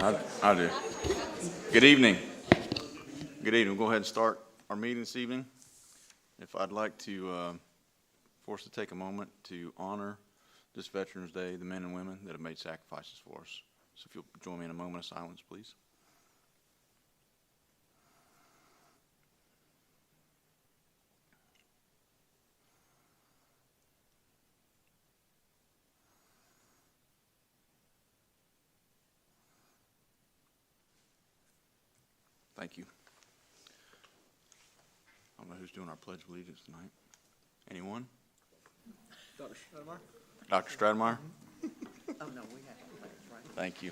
I do. Good evening. Good evening. We'll go ahead and start our meeting this evening. If I'd like to force to take a moment to honor this Veterans Day, the men and women that have made sacrifices for us. So if you'll join me in a moment of silence, please. Thank you. I don't know who's doing our Pledge of Allegiance tonight. Anyone? Dr. Stradmeyer? Dr. Stradmeyer? Oh, no, we have to play it, right? Thank you.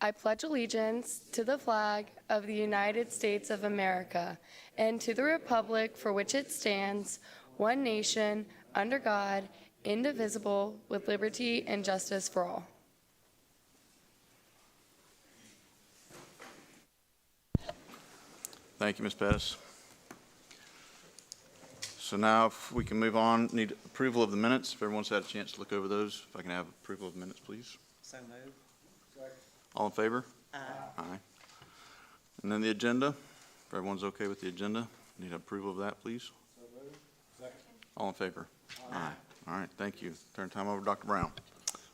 I pledge allegiance to the flag of the United States of America and to the republic for which it stands, one nation, under God, indivisible, with liberty and justice for all. Thank you, Ms. Pettis. So now if we can move on, need approval of the minutes. If everyone's had a chance to look over those, if I can have approval of the minutes, please. So moved. All in favor? Aye. Aye. And then the agenda, if everyone's okay with the agenda, need approval of that, please. So moved. Second. All in favor? Aye. All right, thank you. Turn time over to Dr. Brown.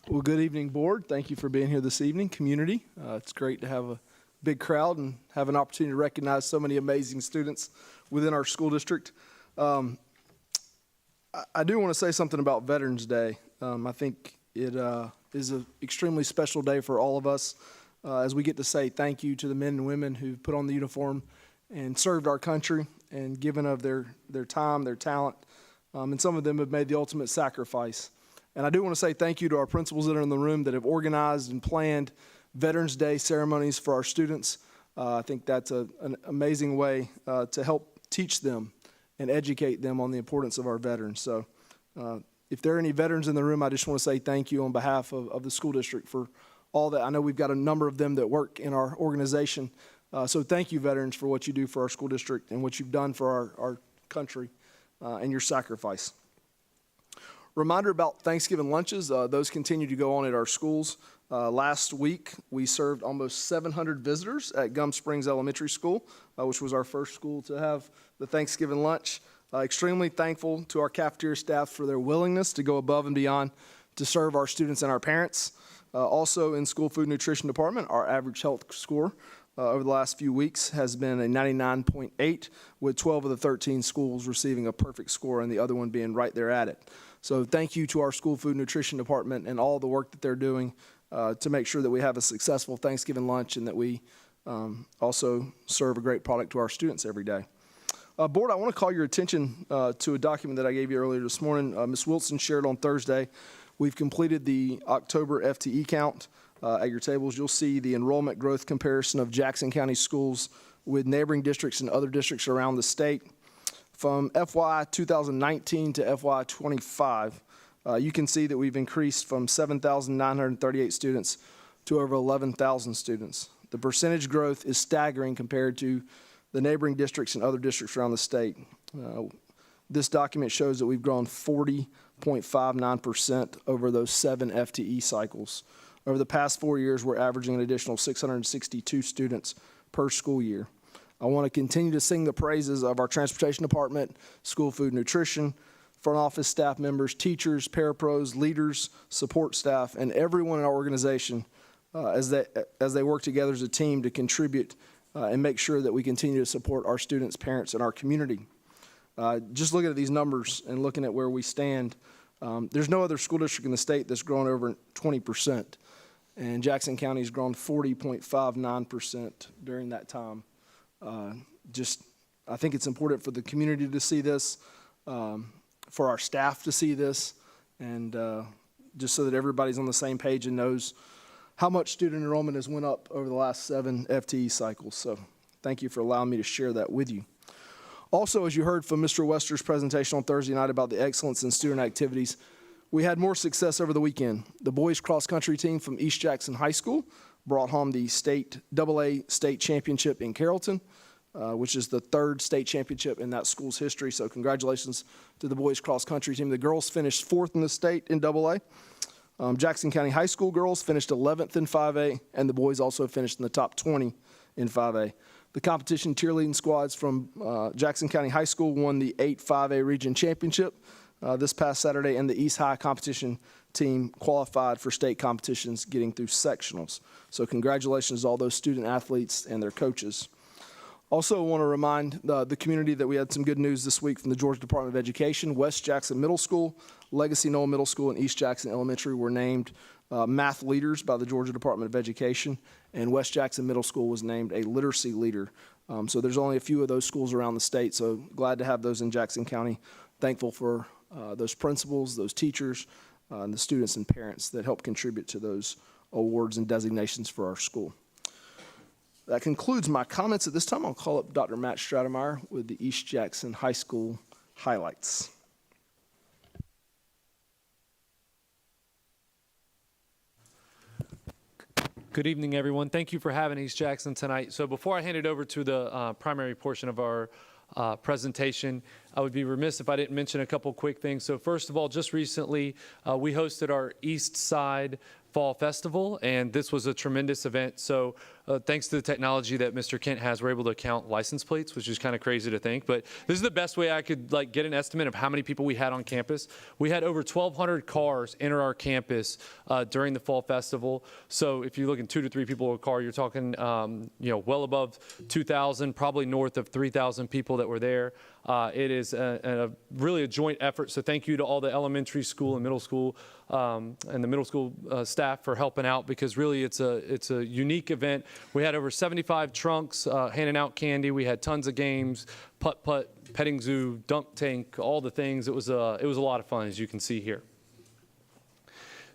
Well, good evening, board. Thank you for being here this evening, community. It's great to have a big crowd and have an opportunity to recognize so many amazing students within our school district. I do want to say something about Veterans Day. I think it is an extremely special day for all of us as we get to say thank you to the men and women who've put on the uniform and served our country and given of their time, their talent, and some of them have made the ultimate sacrifice. And I do want to say thank you to our principals that are in the room that have organized and planned Veterans Day ceremonies for our students. I think that's an amazing way to help teach them and educate them on the importance of our veterans. So if there are any veterans in the room, I just want to say thank you on behalf of the school district for all that. I know we've got a number of them that work in our organization. So thank you, veterans, for what you do for our school district and what you've done for our country and your sacrifice. Reminder about Thanksgiving lunches. Those continue to go on at our schools. Last week, we served almost 700 visitors at Gum Springs Elementary School, which was our first school to have the Thanksgiving lunch. Extremely thankful to our cafeteria staff for their willingness to go above and beyond to serve our students and our parents. Also in School Food Nutrition Department, our average health score over the last few weeks has been a 99.8, with 12 of the 13 schools receiving a perfect score and the other one being right there at it. So thank you to our School Food Nutrition Department and all the work that they're doing to make sure that we have a successful Thanksgiving lunch and that we also serve a great product to our students every day. Board, I want to call your attention to a document that I gave you earlier this morning. Ms. Wilson shared on Thursday. We've completed the October FTE count. At your tables, you'll see the enrollment growth comparison of Jackson County schools with neighboring districts and other districts around the state. From FY 2019 to FY 25, you can see that we've increased from 7,938 students to over 11,000 students. The percentage growth is staggering compared to the neighboring districts and other districts around the state. This document shows that we've grown 40.59% over those 7 FTE cycles. Over the past 4 years, we're averaging an additional 662 students per school year. I want to continue to sing the praises of our transportation department, school food nutrition, front office staff members, teachers, parapros, leaders, support staff, and everyone in our organization as they work together as a team to contribute and make sure that we continue to support our students, parents, and our community. Just looking at these numbers and looking at where we stand, there's no other school district in the state that's grown over 20%. And Jackson County has grown 40.59% during that time. I think it's important for the community to see this, for our staff to see this, and just so that everybody's on the same page and knows how much student enrollment has went up over the last 7 FTE cycles. So thank you for allowing me to share that with you. Also, as you heard from Mr. Wester's presentation on Thursday night about the excellence in student activities, we had more success over the weekend. The boys cross-country team from East Jackson High School brought home the AA state championship in Carrollton. which is the third state championship in that school's history. So congratulations to the boys cross country team. The girls finished 4th in the state in AA. Jackson County High School girls finished 11th in 5A, and the boys also finished in the top 20 in 5A. The competition cheerleading squads from Jackson County High School won the 8 5A region championship this past Saturday, and the East High competition team qualified for state competitions, getting through sectionals. So congratulations to all those student athletes and their coaches. Also want to remind the community that we had some good news this week from the Georgia Department of Education. West Jackson Middle School, Legacy Knoll Middle School, and East Jackson Elementary were named math leaders by the Georgia Department of Education, and West Jackson Middle School was named a literacy leader. So there's only a few of those schools around the state, so glad to have those in Jackson County. Thankful for those principals, those teachers, and the students and parents that help contribute to those awards and designations for our school. That concludes my comments at this time. I'll call up Dr. Matt Stratemeyer with the East Jackson High School highlights. Good evening, everyone. Thank you for having East Jackson tonight. So before I hand it over to the primary portion of our presentation, I would be remiss if I didn't mention a couple quick things. So first of all, just recently, we hosted our East Side Fall Festival, and this was a tremendous event. So thanks to the technology that Mr. Kent has, we're able to count license plates, which is kind of crazy to think. But this is the best way I could get an estimate of how many people we had on campus. We had over 1,200 cars enter our campus during the Fall Festival. So if you're looking 2 to 3 people a car, you're talking well above 2,000, probably north of 3,000 people that were there. It is really a joint effort. So thank you to all the elementary school and middle school and the middle school staff for helping out, because really it's a unique event. We had over 75 trunks handing out candy. We had tons of games, putt-putt, petting zoo, dunk tank, all the things. It was a lot of fun, as you can see here.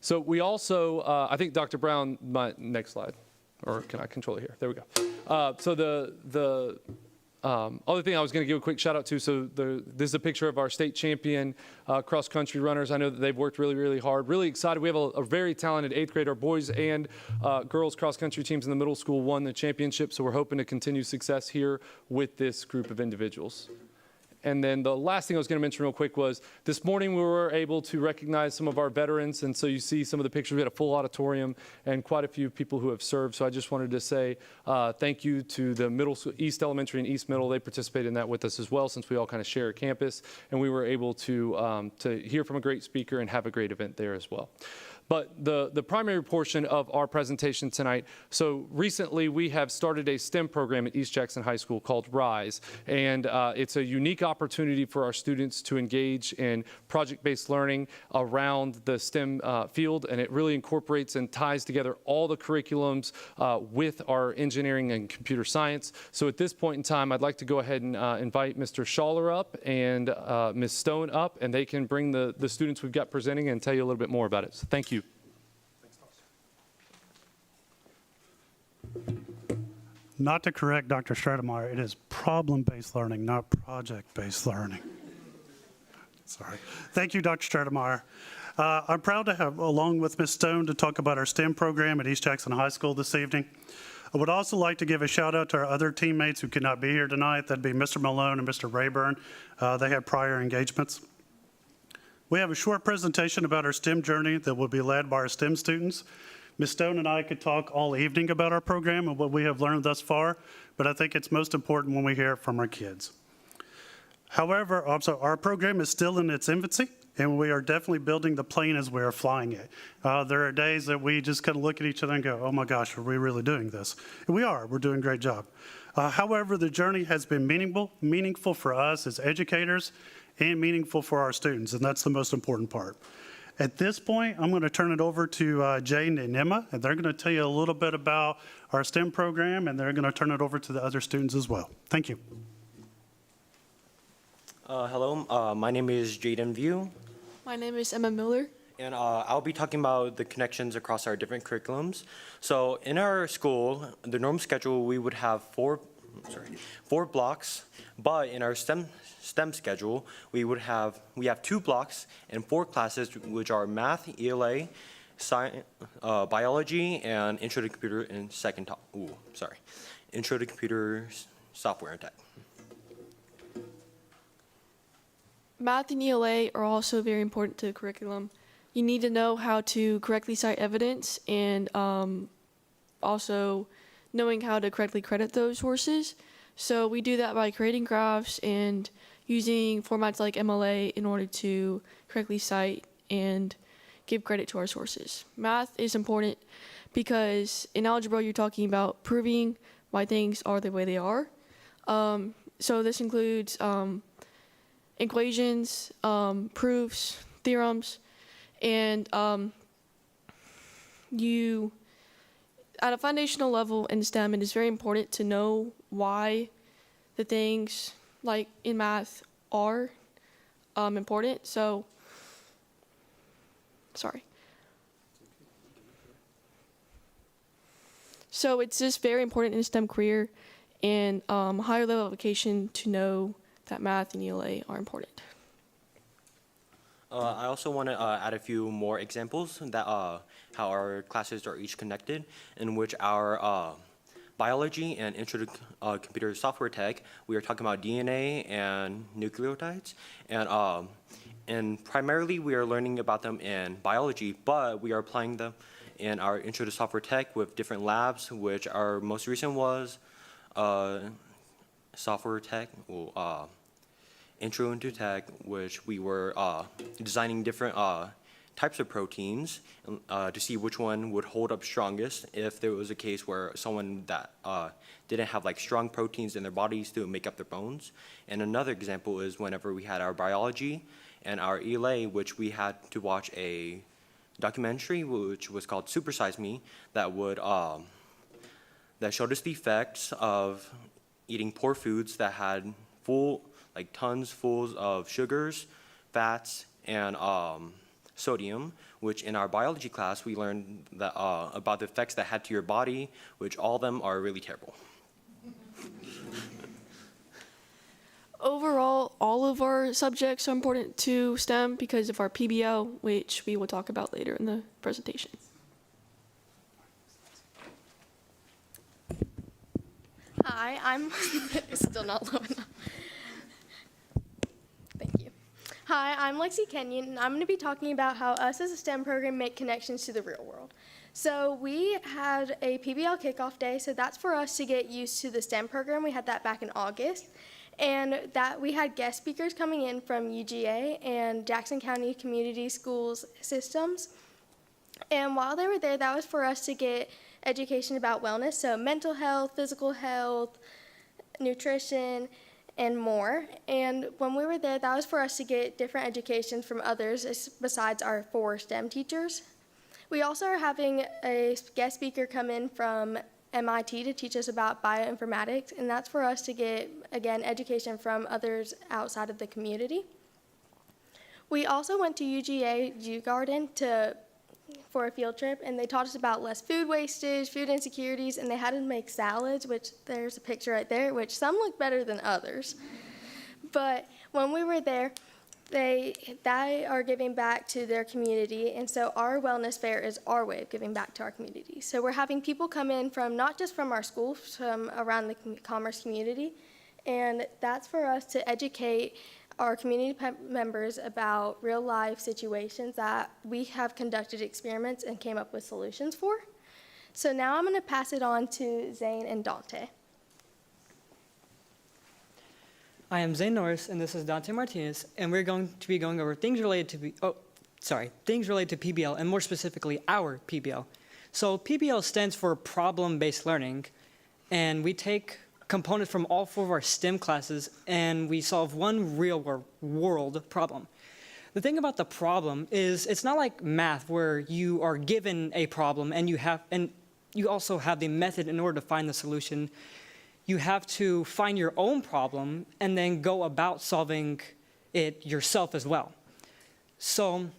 So we also, I think Dr. Brown, my next slide, or can I control it here? There we go. So the other thing I was going to give a quick shout out to, this is a picture of our state champion cross-country runners. I know that they've worked really, really hard. Really excited. We have a very talented 8th grade. Our boys and girls cross-country teams in the middle school won the championship, so we're hoping to continue success here with this group of individuals. And then the last thing I was going to mention real quick was this morning we were able to recognize some of our veterans. And so you see some of the pictures. We had a full auditorium and quite a few people who have served. So I just wanted to say thank you to the middle school, East Elementary and East Middle. They participated in that with us as well, since we all kind of share a campus. And we were able to hear from a great speaker and have a great event there as well. But the primary portion of our presentation tonight, so recently we have started a STEM program at East Jackson High School called RISE, and it's a unique opportunity for our students to engage in project-based learning around the STEM field, and it really incorporates and ties together all the curriculums with our engineering and computer science. So at this point in time, I'd like to go ahead and invite Mr. Schaller up and Ms. Stone up, and they can bring the students we've got presenting and tell you a little bit more about it. So thank you. Not to correct Dr. Stratemeyer, it is problem-based learning, not project-based learning. Sorry. Thank you, Dr. Stratemeyer. I'm proud to have, along with Ms. Stone, to talk about our STEM program at East Jackson High School this evening. I would also like to give a shout out to our other teammates who could not be here tonight. That'd be Mr. Malone and Mr. Rayburn. They had prior engagements. We have a short presentation about our STEM journey that will be led by our STEM students. Ms. Stone and I could talk all evening about our program and what we have learned thus far, but I think it's most important when we hear it from our kids. However, also, our program is still in its infancy, and we are definitely building the plane as we are flying it. There are days that we just kind of look at each other and go, oh my gosh, are we really doing this? And we are. We're doing a great job. However, the journey has been meaningful for us as educators and meaningful for our students, and that's the most important part. At this point, I'm going to turn it over to Jaden and Emma, and they're going to tell you a little bit about our STEM program, and they're going to turn it over to the other students as well. Thank you. Hello, my name is Jaden View. My name is Emma Miller. And I'll be talking about the connections across our different curriculums. So in our school, the normal schedule, we would have four blocks, but in our STEM schedule, we have 2 blocks and 4 classes, which are math, ELA, science, biology, and intro to computer and intro to computer software and tech. Math and ELA are also very important to the curriculum. You need to know how to correctly cite evidence and also knowing how to correctly credit those sources. So we do that by creating graphs and using formats like MLA in order to correctly cite and give credit to our sources. Math is important because in algebra you're talking about proving why things are the way they are. So this includes equations, proofs, theorems, and at a foundational level in STEM, it is very important to know why the things like in math are important. So it's just very important in a STEM career and higher level education to know that math and ELA are important. I also want to add a few more examples that how our classes are each connected, in which our biology and intro to computer software tech, we are talking about DNA and nucleotides, and primarily we are learning about them in biology, but we are applying them in our intro to software tech with different labs, which our most recent was software tech, intro into tech, which we were designing different types of proteins to see which one would hold up strongest if there was a case where someone that didn't have like strong proteins in their bodies to make up their bones. And another example is whenever we had our biology and our ELA, which we had to watch a documentary which was called Super Size Me that would that showed us the effects of eating poor foods that had tons full of sugars, fats, and sodium, which in our biology class we learned that, about the effects that had to your body, which all of them are really terrible. Overall, all of our subjects are important to STEM because of our PBL, which we will talk about later in the presentation. Hi, I'm still not low enough. Thank you. Hi, I'm Lexi Kenyon, and I'm going to be talking about how us as a STEM program make connections to the real world. So we had a PBL kickoff day, so that's for us to get used to the STEM program. We had that back in August, and that we had guest speakers coming in from UGA and Jackson County Community Schools systems. And while they were there, that was for us to get education about wellness, so mental health, physical health, nutrition, and more. And when we were there, that was for us to get different education from others besides our 4 STEM teachers. We also are having a guest speaker come in from MIT to teach us about bioinformatics, and that's for us to get, again, education from others outside of the community. We also went to UGA Zoo Garden for a field trip, and they taught us about less food wastage, food insecurities, and they had to make salads, which there's a picture right there, which some look better than others. But when we were there, they are giving back to their community, and so our wellness fair is our way of giving back to our community. So we're having people come in from not just from our school, from around the commerce community, and that's for us to educate our community members about real life situations that we have conducted experiments and came up with solutions for. So now I'm going to pass it on to Zane and Dante. I am Zane Norris, and this is Dante Martinez, and we're going to be going over things related to PBL, and more specifically, our PBL. So PBL stands for Problem-Based Learning, and we take components from all 4 of our STEM classes, and we solve one real-world problem. The thing about the problem is it's not like math where you are given a problem and you also have the method in order to find the solution. You have to find your own problem and then go about solving it yourself as well. So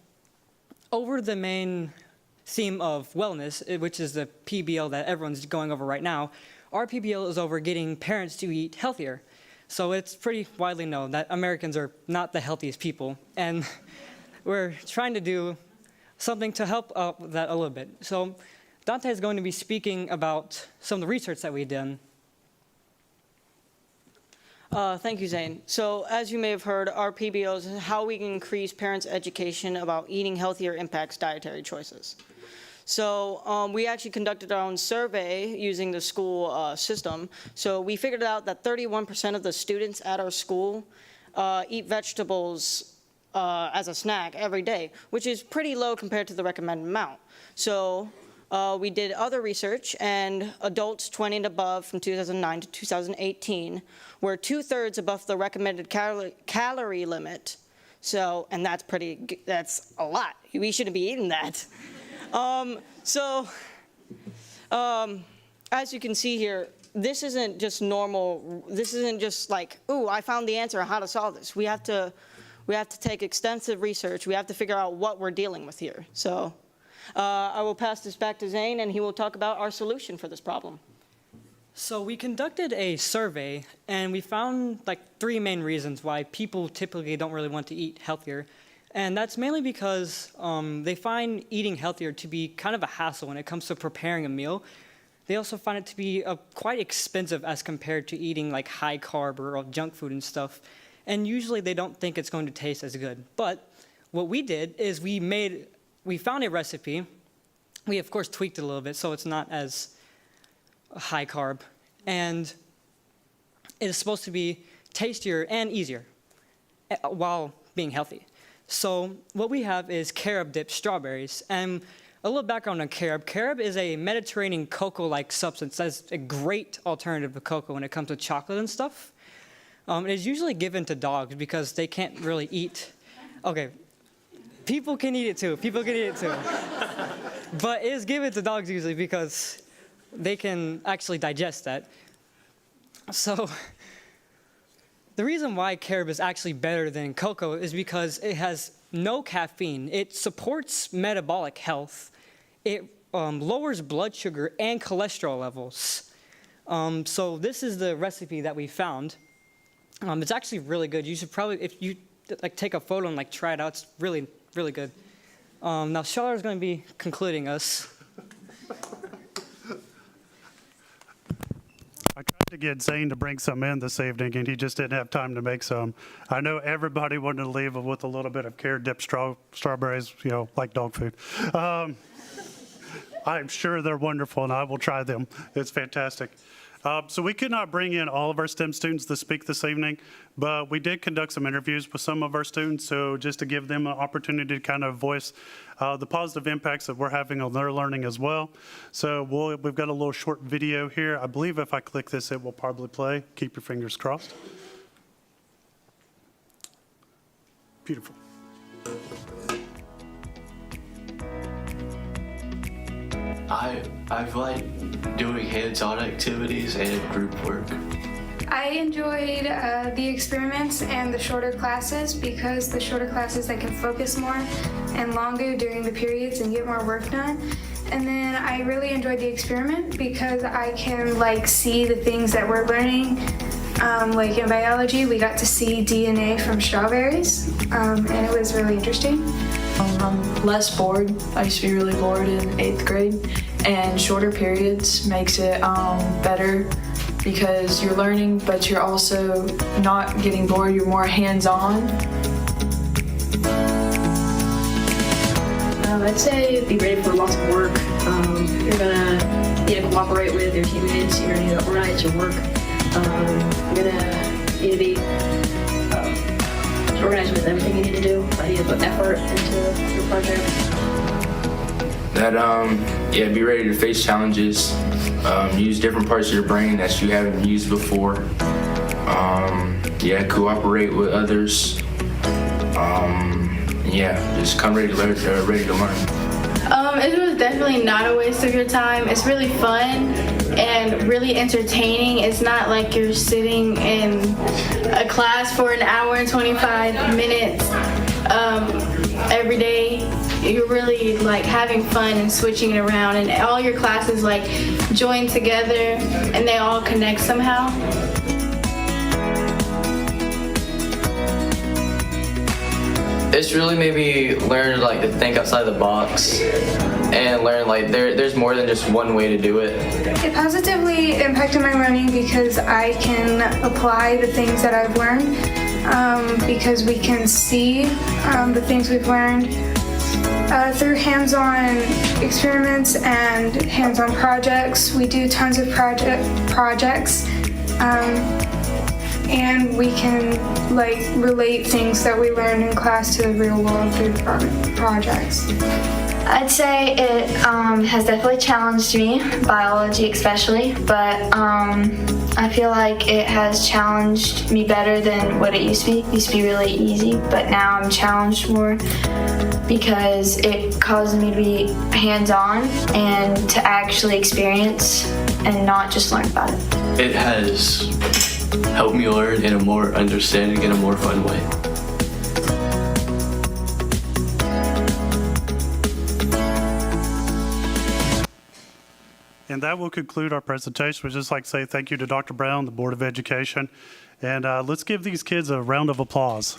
over the main theme of wellness, which is the PBL that everyone's going over right now, our PBL is over getting parents to eat healthier. So it's pretty widely known that Americans are not the healthiest people, and we're trying to do something to help that a little bit. So Dante is going to be speaking about some of the research that we've done. Thank you, Zane. So as you may have heard, our PBOs is how we can increase parents' education about eating healthier impacts dietary choices. So we actually conducted our own survey using the school system. So we figured out that 31% of the students at our school eat vegetables as a snack every day, which is pretty low compared to the recommended amount. So we did other research, and adults 20 and above from 2009 to 2018 were 2/3 above the recommended calorie limit. So, and that's a lot. We shouldn't be eating that. As you can see here, this isn't just normal. This isn't just like, ooh, I found the answer on how to solve this. We have to take extensive research. We have to figure out what we're dealing with here. So I will pass this back to Zane, and he will talk about our solution for this problem. So we conducted a survey, and we found like 3 main reasons why people typically don't really want to eat healthier. And that's mainly because they find eating healthier to be kind of a hassle when it comes to preparing a meal. They also find it to be quite expensive as compared to eating like high carb or junk food and stuff. And usually they don't think it's going to taste as good. But what we did is we found a recipe. We of course tweaked it a little bit so it's not as high carb. And it is supposed to be tastier and easier while being healthy. So what we have is carob dipped strawberries. And a little background on carob. Carob is a Mediterranean cocoa-like substance that's a great alternative to cocoa when it comes to chocolate and stuff. It is usually given to dogs because they can't really eat. Okay, people can eat it too. People can eat it too. But it is given to dogs usually because they can actually digest that. So the reason why carob is actually better than cocoa is because it has no caffeine. It supports metabolic health. It lowers blood sugar and cholesterol levels. So this is the recipe that we found. It's actually really good. You should probably, if you like, take a photo and like try it out, it's really, really good. Now Charlotte is going to be concluding us. I tried to get Zane to bring some in this evening, and he just didn't have time to make some. I know everybody wanted to leave with a little bit of carrot dipped strawberries, you know, like dog food. I'm sure they're wonderful, and I will try them. It's fantastic. So we could not bring in all of our STEM students to speak this evening, but we did conduct some interviews with some of our students, so just to give them an opportunity to kind of voice the positive impacts that we're having on their learning as well. So we've got a little short video here. I believe if I click this, it will probably play. Keep your fingers crossed. Beautiful. I've liked doing hands-on activities and group work. I enjoyed the experiments and the shorter classes because the shorter classes I can focus more and longer during the periods and get more work done. And then I really enjoyed the experiment because I can like see the things that we're learning. Like in biology, we got to see DNA from strawberries, and it was really interesting. I'm less bored. I used to be really bored in 8th grade, and shorter periods makes it better because you're learning, but you're also not getting bored. You're more hands-on. I'd say be ready for lots of work. You're gonna need to cooperate with your teammates. You're gonna need to organize your work. You're gonna need to be organized with everything you need to do. You need to put effort into your project. Yeah, be ready to face challenges. Use different parts of your brain that you haven't used before. Yeah, cooperate with others. Yeah, just come ready to learn. It was definitely not a waste of your time. It's really fun and really entertaining. It's not like you're sitting in a class for an hour and 25 minutes every day. You're really like having fun and switching it around, and all your classes like join together and they all connect somehow. It's really made me learn like to think outside the box and learn like there's more than just one way to do it. It positively impacted my learning because I can apply the things that I've learned, because we can see the things we've learned through hands-on experiments and hands-on projects. We do tons of projects, and we can relate things that we learned in class to the real world through projects. I'd say it has definitely challenged me, biology especially, but I feel like it has challenged me better than what it used to be. It used to be really easy, but now I'm challenged more because it causes me to be hands-on and to actually experience and not just learn about it. It has helped me learn in a more understanding and a more fun way. And that will conclude our presentation. We'd just like to say thank you to Dr. Brown, the Board of Education. And let's give these kids a round of applause.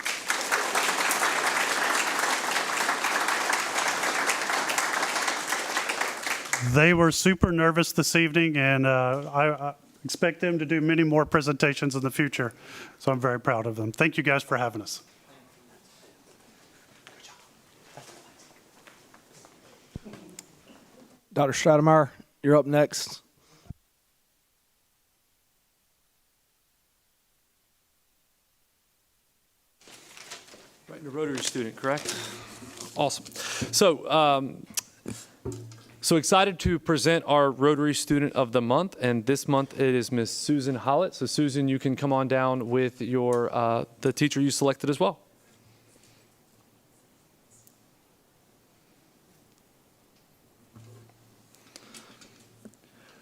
They were super nervous this evening, and I expect them to do many more presentations in the future. So I'm very proud of them. Thank you guys for having us. Dr. Stratemeyer, you're up next. Right, and a Rotary student, correct? Awesome. So excited to present our Rotary Student of the Month, and this month it is Miss Susan Hollett. So Susan, you can come on down with your the teacher you selected as well.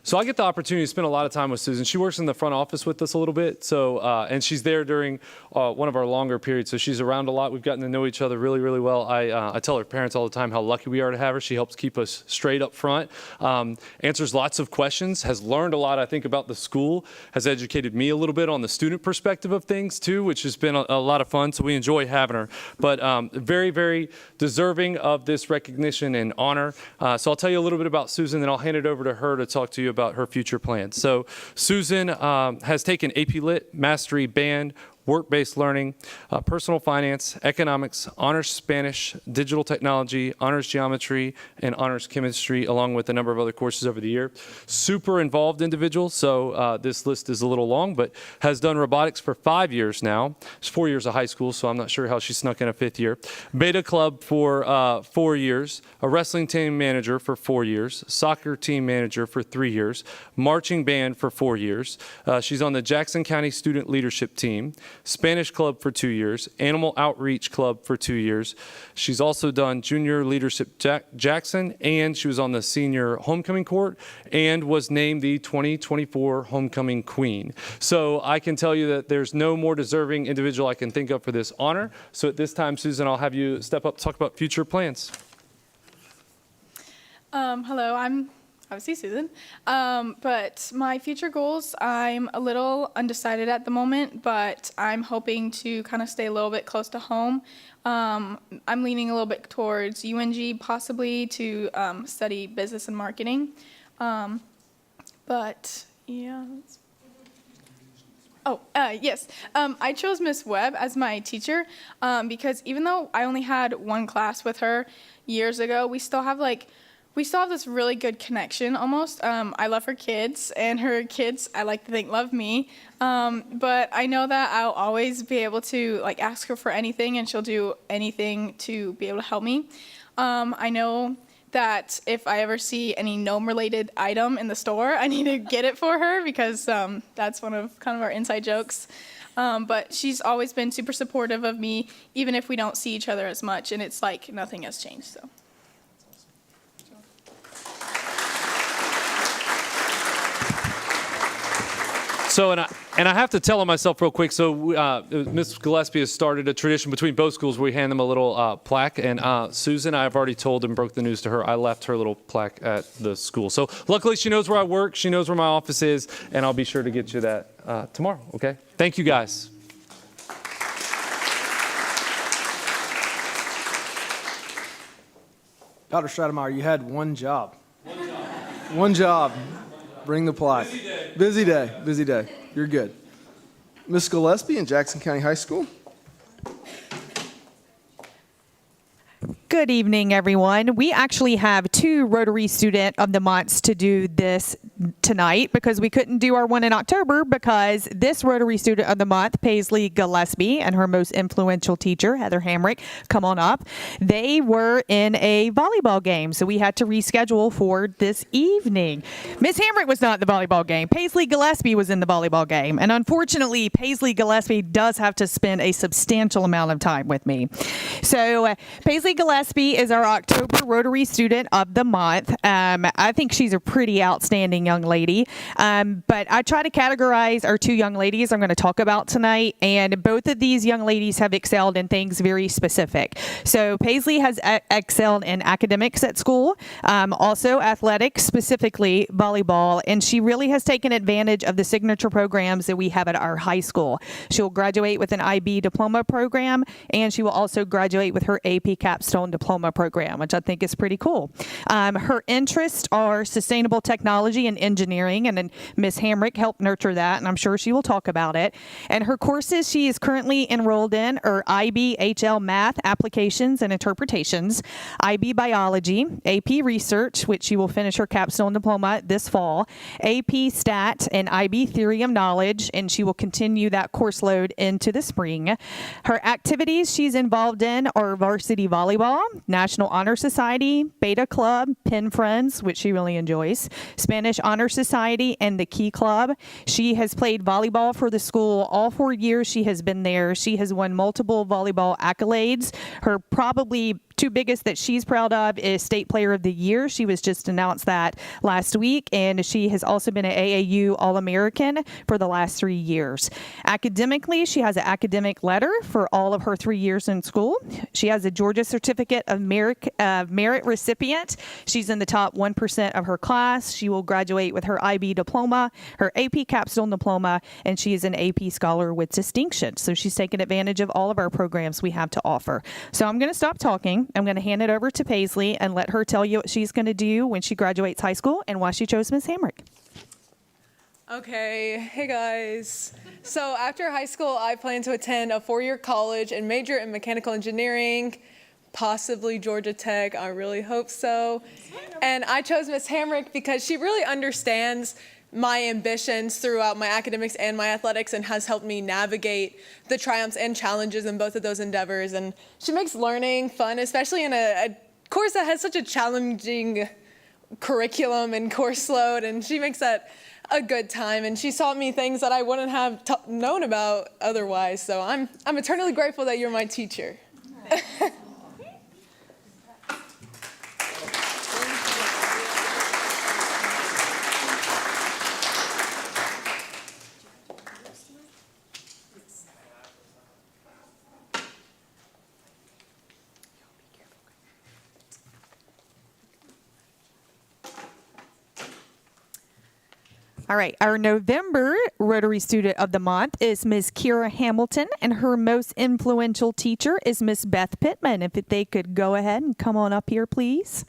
So I get the opportunity to spend a lot of time with Susan. She works in the front office with us a little bit, so and she's there during one of our longer periods, so she's around a lot. We've gotten to know each other really, really well. I tell her parents all the time how lucky we are to have her. She helps keep us straight up front, answers lots of questions, has learned a lot, I think, about the school, has educated me a little bit on the student perspective of things, too, which has been a lot of fun, so we enjoy having her. But very, very deserving of this recognition and honor. So I'll tell you a little bit about Susan, then I'll hand it over to her to talk to you about her future plans. So Susan has taken AP Lit, Mastery, Band, Work-Based Learning, Personal Finance, Economics, Honors Spanish, Digital Technology, Honors Geometry, and Honors Chemistry, along with a number of other courses over the year. Super involved individual, so this list is a little long, but has done robotics for 5 years now. It's 4 years of high school, so I'm not sure how she snuck in a 5th year. Beta Club for 4 years, a wrestling team manager for 4 years, soccer team manager for 3 years, marching band for 4 years. She's on the Jackson County Student Leadership Team, Spanish Club for 2 years, Animal Outreach Club for 2 years. She's also done Junior Leadership Jackson, and she was on the Senior Homecoming Court and was named the 2024 Homecoming Queen. So I can tell you that there's no more deserving individual I can think of for this honor. So at this time, Susan, I'll have you step up, talk about future plans. Hello, I'm obviously Susan, but my future goals, I'm a little undecided at the moment, but I'm hoping to kind of stay a little bit close to home. I'm leaning a little bit towards UNG possibly to study business and marketing, but yeah. Yes. I chose Miss Webb as my teacher because even though I only had one class with her years ago, we still have this really good connection almost. I love her kids, and her kids, I like to think, love me. But I know that I'll always be able to ask her for anything, and she'll do anything to be able to help me. I know that if I ever see any gnome-related item in the store, I need to get it for her because that's one of kind of our inside jokes. But she's always been super supportive of me, even if we don't see each other as much, and it's like nothing has changed. So. So, and I have to tell on myself real quick. So, Ms. Gillespie has started a tradition between both schools where we hand them a little plaque. And Susan, I've already told and broke the news to her, I left her little plaque at the school. So, luckily, she knows where I work. She knows where my office is. And I'll be sure to get you that tomorrow, okay? Thank you, guys. Dr. Stratemeyer, you had one job. One job. Bring the plaque. Busy day. Busy day. You're good. Ms. Gillespie in Jackson County High School. Good evening, everyone. We actually have 2 Rotary Student of the Months to do this tonight because we couldn't do our one in October because this Rotary Student of the Month, Paisley Gillespie, and her most influential teacher, Heather Hamrick, come on up. They were in a volleyball game, so we had to reschedule for this evening. Miss Hamrick was not in the volleyball game. Paisley Gillespie was in the volleyball game, and unfortunately, Paisley Gillespie does have to spend a substantial amount of time with me. So Paisley Gillespie is our October Rotary Student of the Month. I think she's a pretty outstanding young lady, but I try to categorize our 2 young ladies I'm going to talk about tonight, and both of these young ladies have excelled in things very specific. So Paisley has excelled in academics at school, also athletics, specifically volleyball, and she really has taken advantage of the signature programs that we have at our high school. She'll graduate with an IB diploma program, and she will also graduate with her AP Capstone Diploma program, which I think is pretty cool. Her interests are sustainable technology and engineering, and then Ms. Hamrick helped nurture that, and I'm sure she will talk about it. And her courses she is currently enrolled in are IB HL Math Applications and Interpretations, IB Biology, AP Research, which she will finish her Capstone Diploma this fall, AP Stat, and IB Theory of Knowledge, and she will continue that course load into the spring. Her activities she's involved in are varsity volleyball, National Honor Society, Beta Club, Pen Friends, which she really enjoys, Spanish Honor Society, and the Key Club. She has played volleyball for the school all 4 years she has been there. She has won multiple volleyball accolades. Her probably 2 biggest that she's proud of is State Player of the Year. She was just announced that last week, and she has also been an AAU All-American for the last 3 years. Academically, she has an academic letter for all of her 3 years in school. She has a Georgia Certificate of Merit recipient. She's in the top 1% of her class. She will graduate with her IB diploma, her AP Capstone Diploma, and she is an AP Scholar with distinction. So she's taken advantage of all of our programs we have to offer. So I'm going to stop talking. I'm going to hand it over to Paisley and let her tell you what she's going to do when she graduates high school and why she chose Ms. Hamrick. Okay, hey guys. So after high school, I plan to attend a 4-year college and major in mechanical engineering, possibly Georgia Tech. I really hope so. And I chose Ms. Hamrick because she really understands my ambitions throughout my academics and my athletics and has helped me navigate the triumphs and challenges in both of those endeavors. And she makes learning fun, especially in a course that has such a challenging curriculum and course load, and she makes that a good time. And she taught me things that I wouldn't have known about otherwise. So I'm eternally grateful that you're my teacher. All right, our November Rotary Student of the Month is Ms. Kira Hamilton, and her most influential teacher is Ms. Beth Pittman. If they could go ahead and come on up here, please.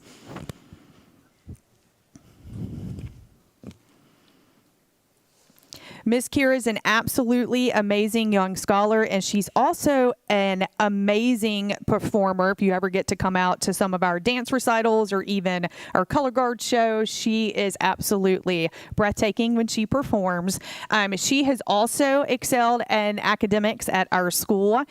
Ms. Kira is an absolutely amazing young scholar, and she's also an amazing performer. If you ever get to come out to some of our dance recitals or even our color guard shows, she is absolutely breathtaking when she performs. She has also excelled in academics at our school.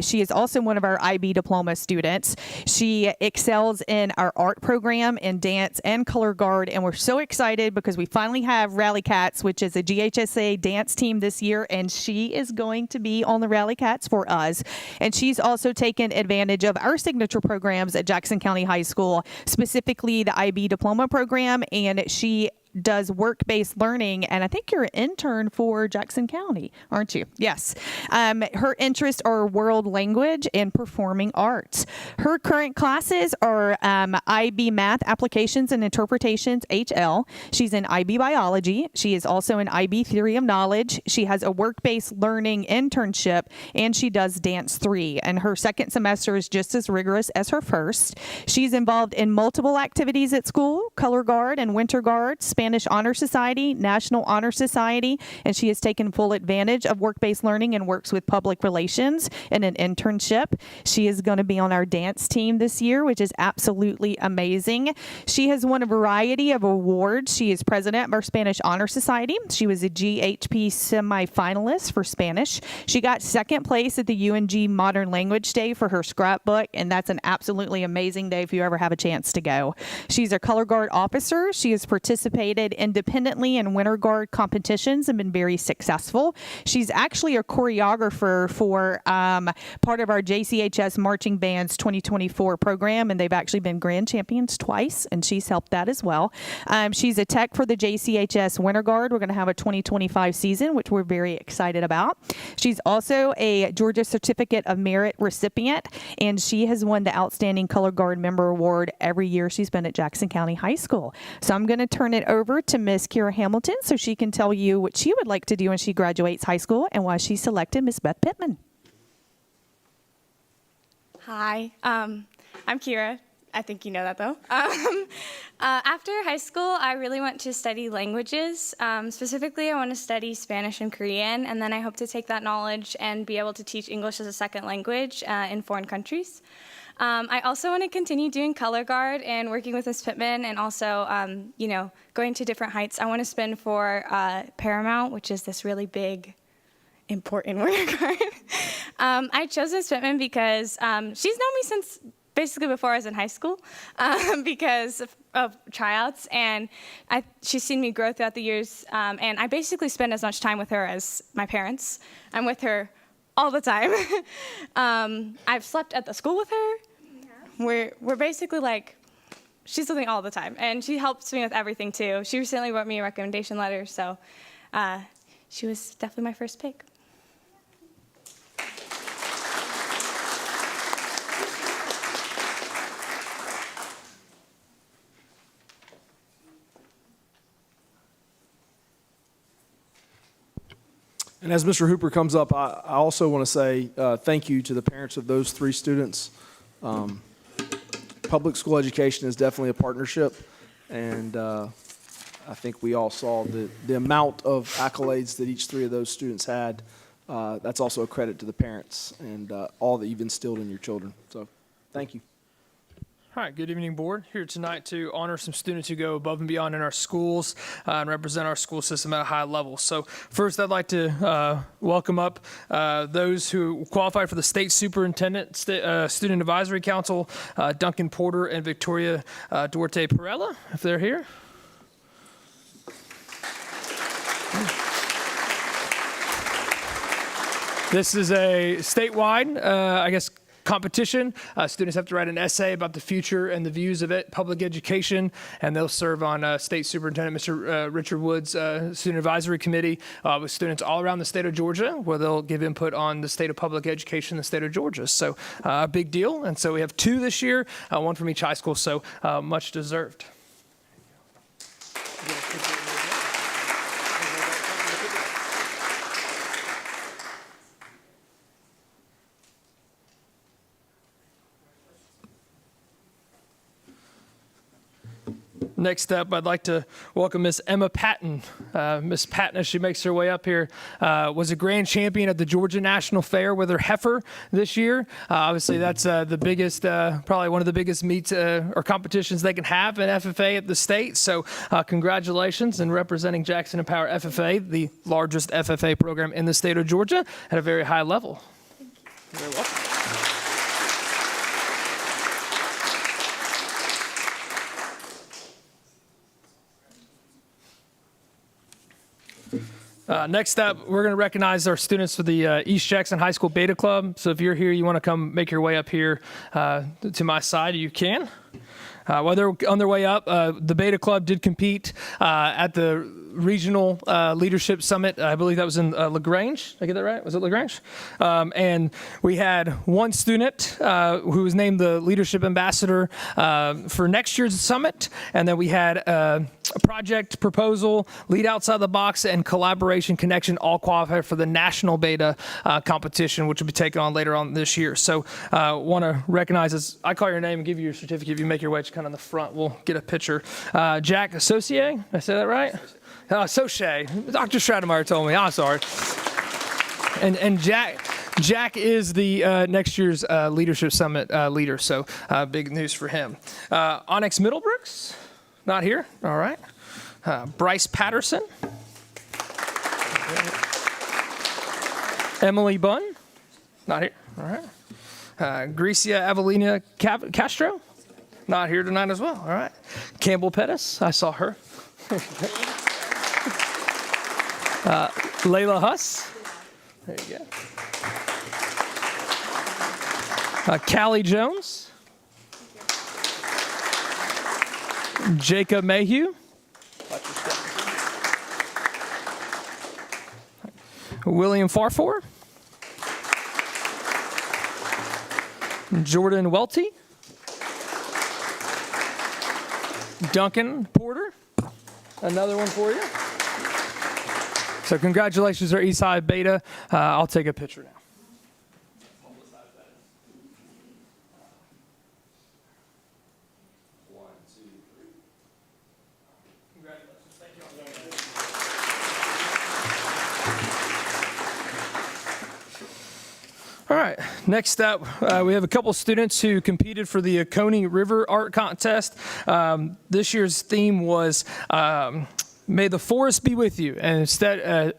She is also one of our IB diploma students. She excels in our art program in dance and color guard, and we're so excited because we finally have Rally Cats, which is a GHSA dance team this year, and she is going to be on the Rally Cats for us. And she's also taken advantage of our signature programs at Jackson County High School, specifically the IB diploma program, and she does work-based learning, and I think you're an intern for Jackson County, aren't you? Yes. Her interests are world language and performing arts. Her current classes are IB Math Applications and Interpretations, HL. She's in IB Biology. She is also in IB Theory of Knowledge. She has a work-based learning internship, and she does Dance 3. And her second semester is just as rigorous as her first. She's involved in multiple activities at school: Color Guard and Winter Guard, Spanish Honor Society, National Honor Society, and she has taken full advantage of work-based learning and works with public relations in an internship. She is going to be on our dance team this year, which is absolutely amazing. She has won a variety of awards. She is president of our Spanish Honor Society. She was a GHP semifinalist for Spanish. She got second place at the UNG Modern Language Day for her scrapbook, and that's an absolutely amazing day if you ever have a chance to go. She's a Color Guard officer. She has participated independently in Winter Guard competitions and been very successful. She's actually a choreographer for part of our JCHS Marching Band's 2024 program, and they've actually been grand champions twice, and she's helped that as well. She's a tech for the JCHS Winter Guard. We're going to have a 2025 season, which we're very excited about. She's also a Georgia Certificate of Merit recipient, and she has won the Outstanding Color Guard Member Award every year she's been at Jackson County High School. So I'm going to turn it over to Miss Kira Hamilton so she can tell you what she would like to do when she graduates high school and why she selected Miss Beth Pittman. Hi, I'm Kira. I think you know that though. After high school, I really want to study languages. Specifically, I want to study Spanish and Korean, and then I hope to take that knowledge and be able to teach English as a second language in foreign countries. I also want to continue doing Color Guard and working with Ms. Pittman, and also, going to different heights. I want to spin for Paramount, which is this really big, important Winter Guard. I chose Ms. Pittman because she's known me since basically before I was in high school because of tryouts, and she's seen me grow throughout the years, and I basically spend as much time with her as my parents. I'm with her all the time. I've slept at the school with her. We're basically like, she's with me all the time, and she helps me with everything too. She recently wrote me a recommendation letter, so she was definitely my first pick. And as Mr. Hooper comes up, I also want to say thank you to the parents of those three students. Public school education is definitely a partnership, and I think we all saw the amount of accolades that each three of those students had. That's also a credit to the parents and all that you've instilled in your children. So thank you. All right, good evening, board. Here tonight to honor some students who go above and beyond in our schools and represent our school system at a high level. So first, I'd like to welcome up those who qualified for the State Superintendent Student Advisory Council, Duncan Porter and Victoria Duarte Perella, if they're here. This is a statewide, competition. Students have to write an essay about the future and the views of public education, and they'll serve on State Superintendent Mr. Richard Wood's Student Advisory Committee with students all around the state of Georgia, where they'll give input on the state of public education in the state of Georgia. So a big deal. And so we have two this year, one from each high school, so much deserved. Next up, I'd like to welcome Miss Emma Patton. Miss Patton, as she makes her way up here, was a grand champion at the Georgia National Fair with her heifer this year. Obviously, that's the biggest, probably one of the biggest meets or competitions they can have in FFA at the state. So congratulations, and representing Jackson Empower FFA, the largest FFA program in the state of Georgia, at a very high level. Thank you. You're very welcome. Next up, we're going to recognize our students for the East Jackson High School Beta Club. So if you're here, you want to come make your way up here to my side, you can. While they're on their way up, the Beta Club did compete at the Regional Leadership Summit. I believe that was in LaGrange. Did I get that right? Was it LaGrange? And we had one student who was named the Leadership Ambassador for next year's summit. And then we had a project proposal, lead outside the box, and collaboration connection all qualified for the National Beta competition, which will be taken on later on this year. So want to recognize this. I call your name and give you your certificate. If you make your way to kind of in the front, we'll get a picture. Jack Associé, did I say that right? Associé. Dr. Stratemeyer told me. I'm sorry. And Jack is the next year's Leadership Summit leader, so big news for him. Onyx Middlebrooks, not here. All right. Bryce Patterson. Emily Bunn, not here. All right. Grecia Avelina Castro, not here tonight as well. All right. Campbell Pettis, I saw her. Layla Huss. There you go. Callie Jones. Jacob Mayhew. William Farfor. Jordan Welty. Duncan Porter. Another one for you. So congratulations, our Eastside Beta. I'll take a picture now. All right, next up, we have a couple students who competed for the Oconee River Art Contest. This year's theme was May the Forest Be With You, and instead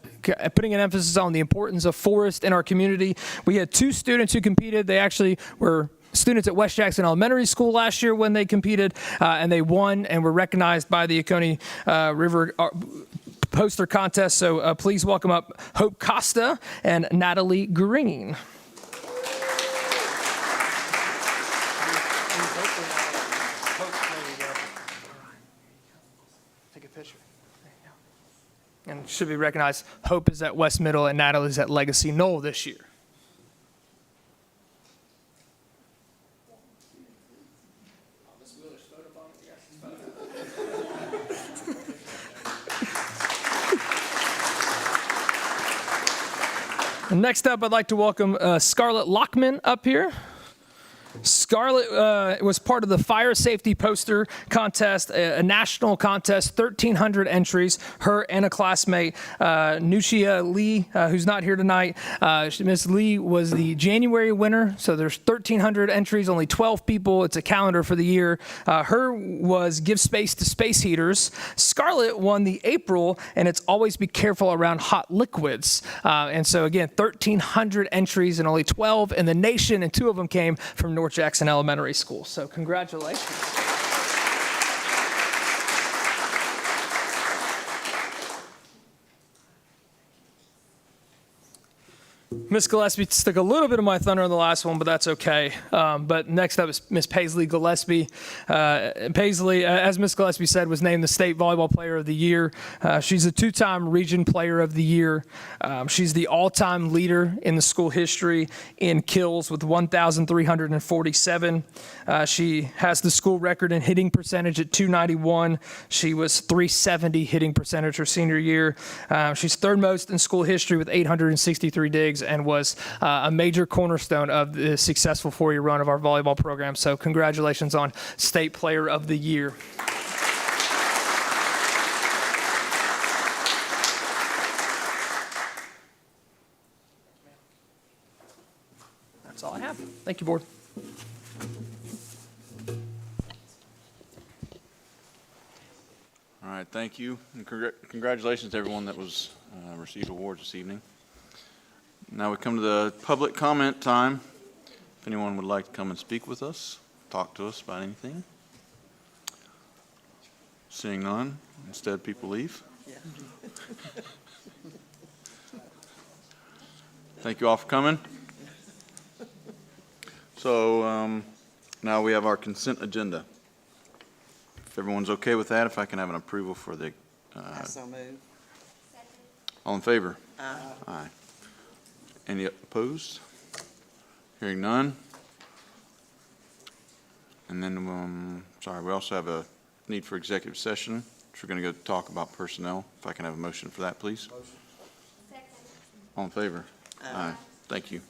putting an emphasis on the importance of forest in our community. We had two students who competed. They actually were students at West Jackson Elementary School last year when they competed, and they won and were recognized by the Oconee River Poster Contest. So please welcome up Hope Costa and Natalie Green. And should be recognized, Hope is at West Middle and Natalie is at Legacy Knoll this year. And next up, I'd like to welcome Scarlett Lockman up here. Scarlett was part of the Fire Safety Poster Contest, a national contest, 1,300 entries. Her and a classmate, Nushia Lee, who's not here tonight. Miss Lee was the January winner, so there's 1,300 entries, only 12 people. It's a calendar for the year. Her was Give Space to Space Heaters. Scarlett won the April, and it's Always Be Careful Around Hot Liquids. And so again, 1,300 entries and only 12 in the nation, and 2 of them came from North Jackson Elementary School. So congratulations. Miss Gillespie took a little bit of my thunder on the last one, but that's okay. But next up is Miss Paisley Gillespie. Paisley, as Miss Gillespie said, was named the State Volleyball Player of the Year. She's a 2-time Region Player of the Year. She's the all-time leader in the school history in kills with 1,347. She has the school record in hitting percentage at .291. She was .370 hitting percentage her senior year. She's third most in school history with 863 digs, and was a major cornerstone of the successful 4-year run of our volleyball program. So congratulations on State Player of the Year. That's all I have. Thank you, board. All right, thank you. And congratulations to everyone that was received awards this evening. Now we come to the public comment time. If anyone would like to come and speak with us, talk to us about anything. Seeing none, instead people leave. Thank you all for coming. So now we have our consent agenda. If everyone's okay with that, if I can have an approval for the, So moved. all in favor? Aye. Any opposed? Hearing none. And then, sorry, we also have a need for executive session, which we're going to go talk about personnel. If I can have a motion for that, please. All in favor? Aye. Thank you.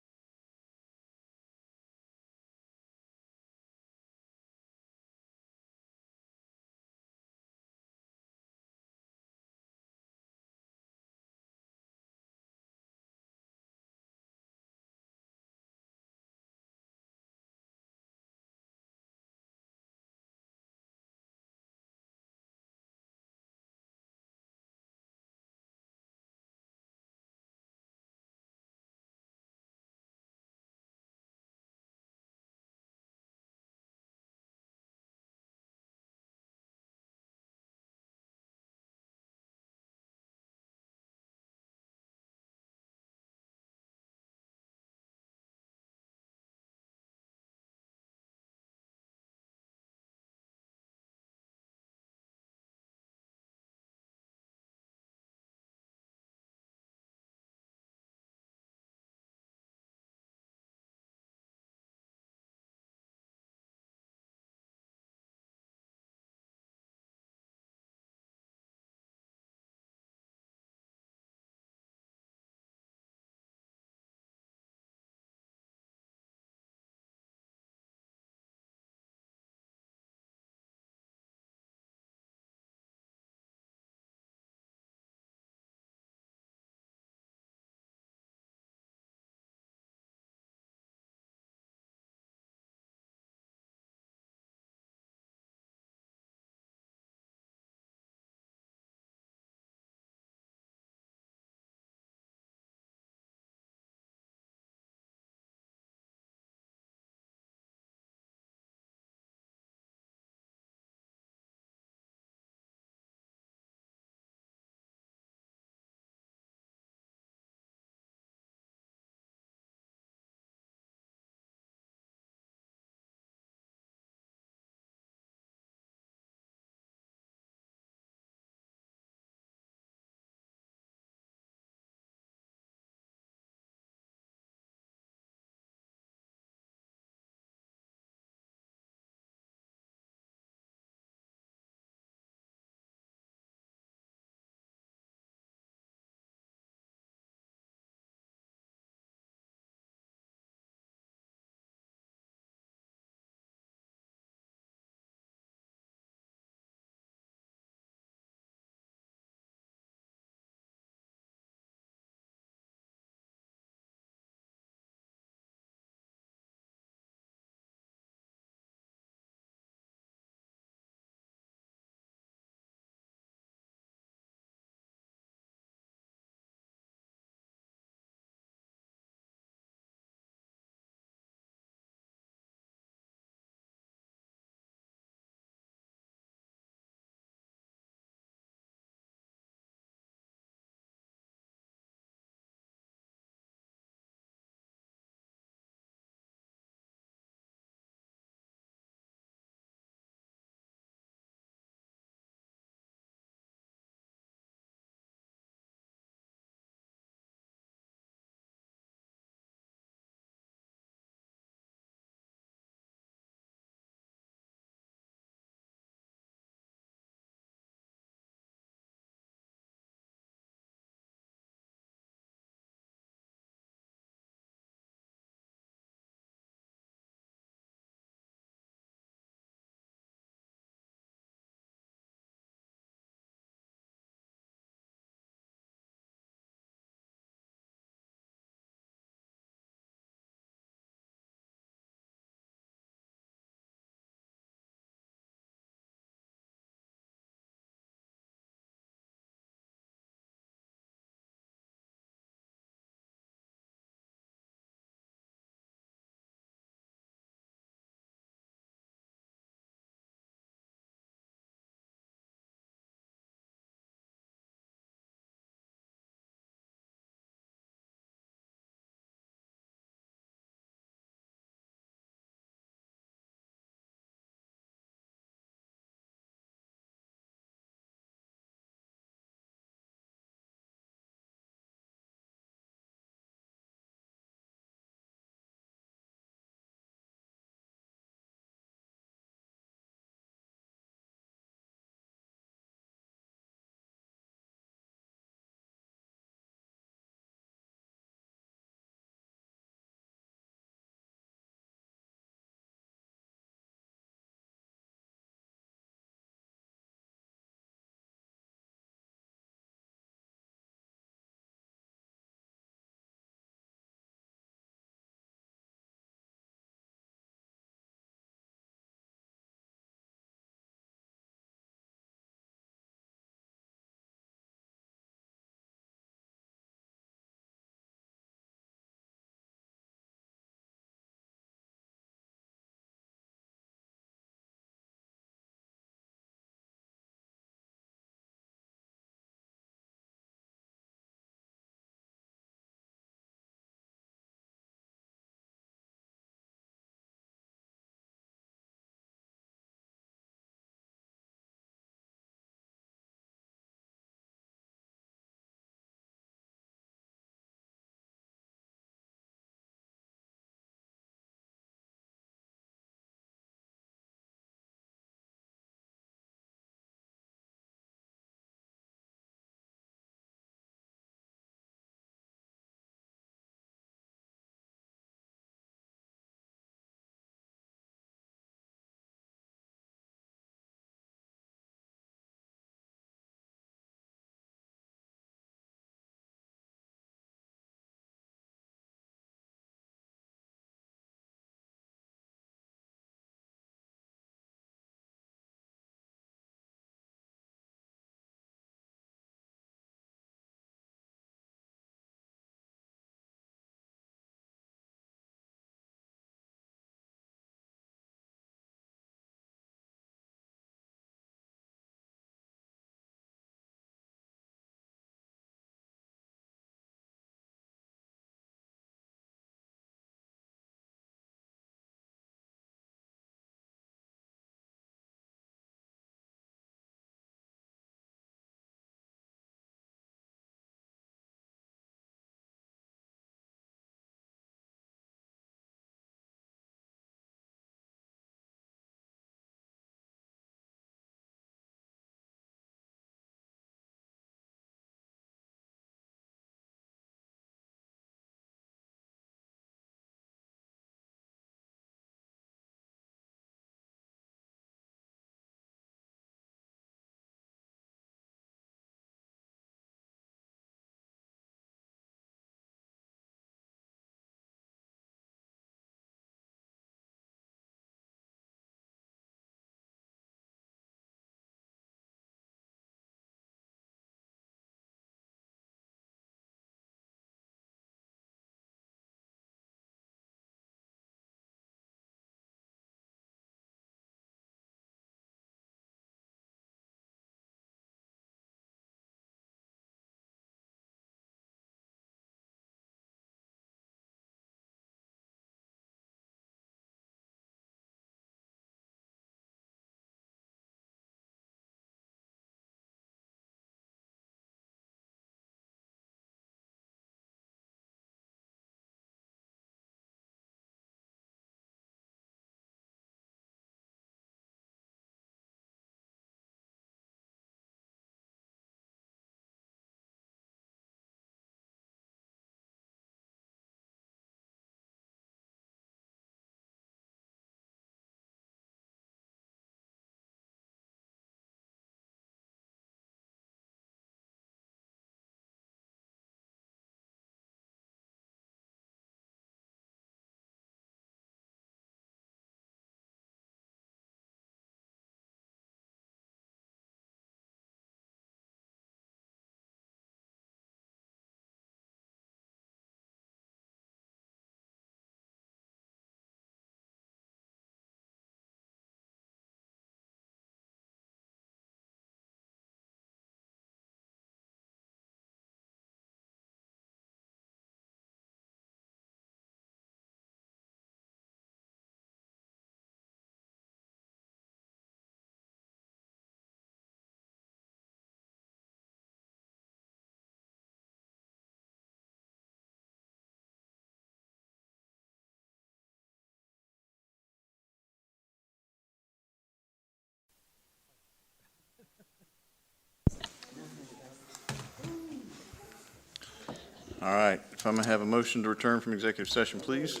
All right, if I'm going to have a motion to return from executive session, please.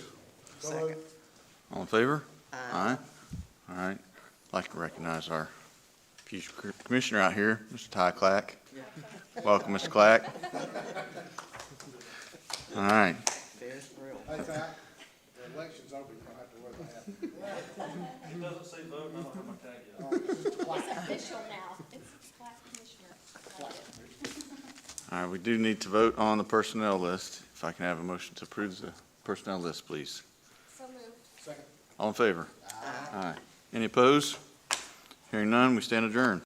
Second. All in favor? Aye. All right. I'd like to recognize our future commissioner out here, Mr. Ty Clack. Welcome, Mr. Clack. All right. Election's over, you don't have to wear the hat. It doesn't say vote, I don't have my tag yet. It's official now. It's Clack Commissioner. All right, we do need to vote on the personnel list. If I can have a motion to approve the personnel list, please. So moved. Second. All in favor? Aye. Any opposed? Hearing none, we stand adjourned.